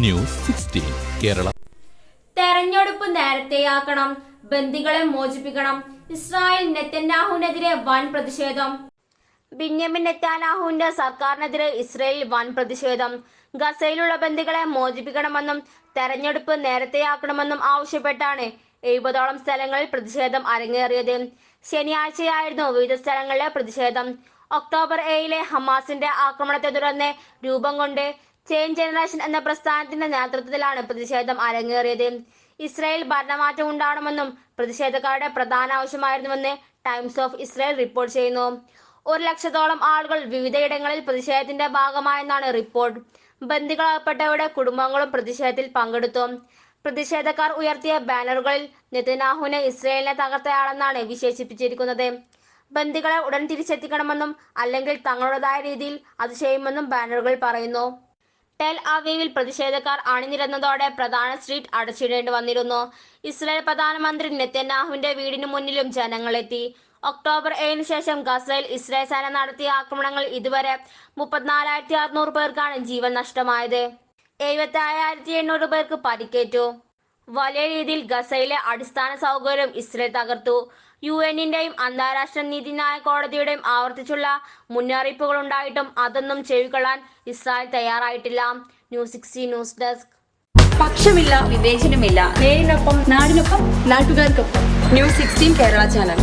News 16 Kerala. തെരഞ്ഞെടുപ്പ് നേരത്തെയാക്കണം, ബന്ദികളെ മോചിപ്പിക്കണം. Israel നെതന്യാഹുവിനെതിരെ വൻ പ്രതിഷേധം. ബെന്യാമിൻ നെതന്യാഹുവിന്റെ സർക്കാരിനെതിരെ ഇസ്രായേലിൽ വൻ പ്രതിഷേധം. ഗസയിലുള്ള ബന്ദികളെ മോചിപ്പിക്കണമെന്നും തെരഞ്ഞെടുപ്പ് നേരത്തെയാക്കണമെന്നും ആവശ്യപ്പെട്ടാണ് 70ഓളം സ്ഥലങ്ങളിൽ പ്രതിഷേധം അരങ്ങേറിയത്. ശനിയാഴ്ചയായിരുന്നു വിവിധ സ്ഥലങ്ങളിലെ പ്രതിഷേധം. ഒക്ടോബർ 7 ഹമാസിന്റെ ആക്രമണത്തെ തുടർന്ന് രൂപം കൊണ്ട് ചേഞ്ച് ജനറേഷൻ എന്ന പ്രസ്ഥാനത്തിന്റെ നേതൃത്വത്തിലാണ് പ്രതിഷേധം അരങ്ങേറിയത്. ഇസ്രായേൽ ഭരണമാറ്റം ഉണ്ടാകണമെന്നും പ്രതിഷേധക്കാരുടെ പ്രധാന ആവശ്യമായിരുന്നുവെന്ന് ടൈംസ് ഓഫ് ഇസ്രായേൽ റിപ്പോർട്ട് ചെയ്യുന്നു. 100,000-ഓളം ആളുകൾ വിവിധയിടങ്ങളിൽ പ്രതിഷേധത്തിന്റെ ഭാഗമായെന്നാണ് റിപ്പോർട്ട്. ബന്ദികളാക്കപ്പെട്ടവരുടെ കുടുംബങ്ങളും പ്രതിഷേധത്തിൽ പങ്കെടുത്തു. പ്രതിഷേധക്കാർ ഉയർത്തിയ ബാനറുകളിൽ നെതന്യാഹുവിനെ ഇസ്രായേലിനെ തകർത്തയാളെന്നാണ് വിശേഷിപ്പിച്ചിരിക്കുന്നത്. ബന്ദികളെ ഉടൻ തിരിച്ചെത്തിക്കണമെന്നും അല്ലെങ്കിൽ തങ്ങളുടേതായ രീതിയിൽ അത് ചെയ്യുമെന്നും ബാനറുകൾ പറയുന്നു. ടെൽ അവീവിൽ പ്രതിഷേധക്കാർ അണിനിരന്നതോടെ പ്രധാന സ്ട്രീറ്റ് അടച്ചിടേണ്ടി വന്നിരുന്നു. ഇസ്രായേൽ പ്രധാനമന്ത്രി നെതന്യാഹുവിന്റെ വീടിനു മുന്നിലും ജനങ്ങളെത്തി. ഒക്ടോബർ 7 ശേഷം ഗസയിൽ ഇസ്രായേൽ സേന നടത്തിയ ആക്രമണങ്ങളിൽ ഇതുവരെ 34,600 പേർക്കാണ് ജീവൻ നഷ്ടമായത്. 75,800 പേർക്ക് പരിക്കേറ്റു. വലിയ രീതിയിൽ ഗസയിലെ അടിസ്ഥാന സൗകര്യം ഇസ്രായേൽ തകർത്തു. UN-ന്റെയും അന്താരാഷ്ട്ര നീതിന്യായ കോടതിയുടെയും ആവർത്തിച്ചുള്ള മുന്നറിയിപ്പുകൾ ഉണ്ടായിട്ടും അതൊന്നും ചെവിക്കൊള്ളാൻ ഇസ്രായേൽ തയ്യാറായിട്ടില്ല. News 16 news desk. പക്ഷമില്ല, വിവേചനമില്ല. നേരിനൊപ്പം, നാടിനൊപ്പം, നാട്ടുകാർക്കൊപ്പം. News 16 Kerala channel.